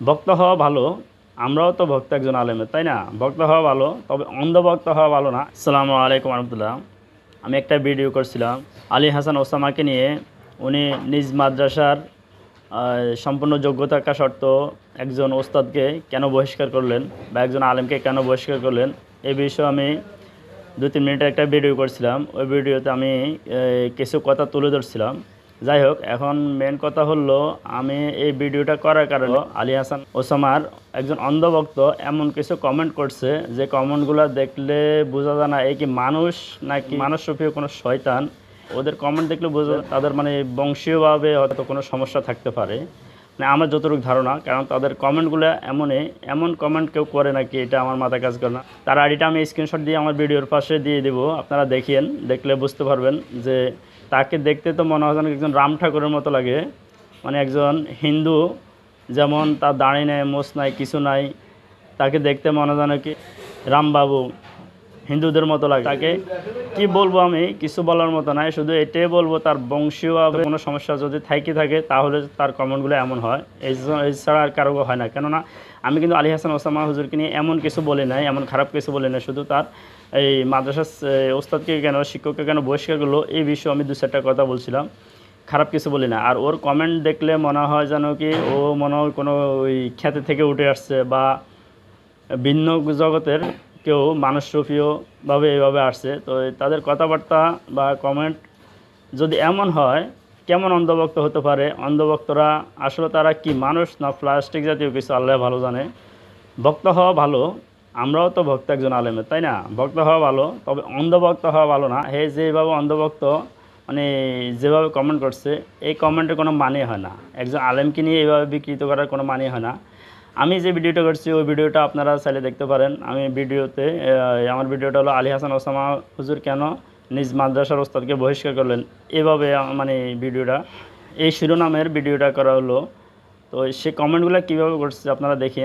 ভক্ত হওয়া ভালো, আমরাও তো ভক্ত একজন আলেমের, তাই না? ভক্ত হওয়া ভালো, তবে অন্ধভক্ত হওয়া ভালো না। আসসালামু আলাইকুম রহমতুল্লাহ। আমি একটা ভিডিও করছিলাম আলী হাসান ওসামাকে নিয়ে। উনি নিজ মাদ্রাসার সম্পূর্ণ যোগ্যতা থাকা সত্ত্বেও একজন ওস্তাদকে কেন বহিষ্কার করলেন বা একজন আলেমকে কেন বহিষ্কার করলেন, এই বিষয়ে আমি 2-3 মিনিটের একটা ভিডিও করছিলাম। ওই ভিডিওতে আমি কিছু কথা তুলে ধরছিলাম। যাই হোক, এখন মেন কথা হলো, আমি এই ভিডিওটা করার কারণে আলী হাসান ওসামার একজন অন্ধভক্ত এমন কিছু কমেন্ট করছে, যে কমেন্টগুলো দেখলে বোঝা যায় না এই কি মানুষ নাকি মানুষরূপী কোনো শয়তান। ওদের কমেন্ট দেখলে বোঝা যায় তাদের মানে বংশীয়ভাবে হয়তো কোনো সমস্যা থাকতে পারে, মানে আমার যতটুকু ধারণা। কারণ তাদের কমেন্টগুলো এমন কমেন্ট কেউ করে নাকি, এটা আমার মাথা কাজ করে না। তার আইডিটা আমি স্ক্রিনশট দিয়ে আমার ভিডিওর পাশে দিয়ে দেবো, আপনারা দেখিয়েন, দেখলে বুঝতে পারবেন যে তাকে দেখতে তো মনে হয় যেন একজন রাম ঠাকুরের মতো লাগে। মানে একজন হিন্দু যেমন তার দাড়ি নেই, মোছ নাই, কিছু নাই, তাকে দেখতে মনে হয় যেন কি রামবাবু হিন্দুদের মতো লাগে। তাকে কি বলবো, আমি কিছু বলার মতো নাই, শুধু এটাই বলবো তার বংশীয়ভাবে কোনো সমস্যা যদি থাকে তাহলে তার কমেন্টগুলো এমন হয়। এছাড়া আর কারো হয় না। কেননা আমি কিন্তু আলী হাসান ওসামা হুজুরকে নিয়ে এমন কিছু বলি নাই, এমন খারাপ কিছু বলি নাই। শুধু তার এই মাদ্রাসার ওস্তাদকে কেন, শিক্ষককে কেন বহিষ্কার করলো, এই বিষয়ে আমি 2-4টা কথা বলছিলাম, খারাপ কিছু বলি না। আর ওর কমেন্ট দেখলে মনে হয় যেন কি ও মনে হয় কোনো ওই খ্যাতি থেকে উঠে আসছে বা ভিন্ন জগতের কেউ মানুষরূপীয়ভাবে এভাবে আসছে। তো তাদের কথাবার্তা বা কমেন্ট যদি এমন হয়, কেমন অন্ধভক্ত হতে পারে? অন্ধভক্তরা আসলে তারা কি মানুষ না প্লাস্টিক জাতীয় কিছু, আল্লাহ ভালো জানে। ভক্ত হওয়া ভালো, আমরাও তো ভক্ত একজন আলেমের, তাই না? ভক্ত হওয়া ভালো, তবে অন্ধভক্ত হওয়া ভালো না। হে যেভাবে অন্ধভক্ত মানে যেভাবে কমেন্ট করছে, এই কমেন্টের কোনো মানে হয় না। একজন আলেমকে নিয়ে এইভাবে বিকৃত করার কোনো মানে হয় না। আমি যে ভিডিওটা করছি ওই ভিডিওটা আপনারা চাইলে দেখতে পারেন। আমি ভিডিওতে আমার ভিডিওটা হলো আলী হাসান ওসামা হুজুর কেন নিজ মাদ্রাসার ওস্তাদকে বহিষ্কার করলেন, এভাবে মানে ভিডিওটা, এই শিরোনামের ভিডিওটা করা হলো। তো সেই কমেন্টগুলো কীভাবে করছে আপনারা দেখে